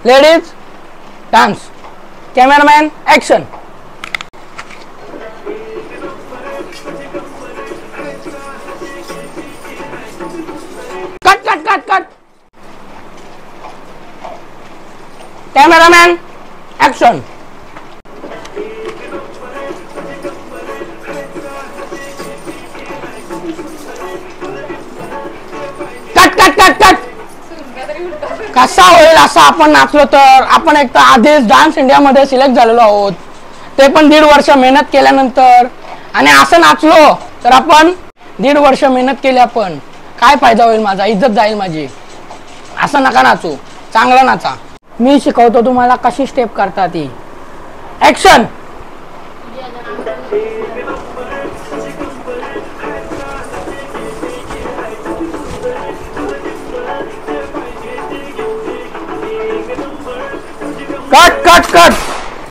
Ladies dance. Cameraman action. Cut cut cut cut. Cameraman action. Cut cut cut cut. कसा होईल असं आपण नाचलो तर. आपण एक तर आधीच डान्स इंडियामध्ये सिलेक्ट झालेलो आहोत, ते पण 1.5 वर्ष मेहनत केल्यानंतर. आणि असं नाचलो तर आपण 1.5 वर्ष मेहनत केली, आपण काय फायदा होईल माझा, इज्जत जाईल माझी. असं नका नाचू, चांगला नाचा. मी शिकवतो तुम्हाला कशी स्टेप करता ती. ऍक्शन. Cut cut cut.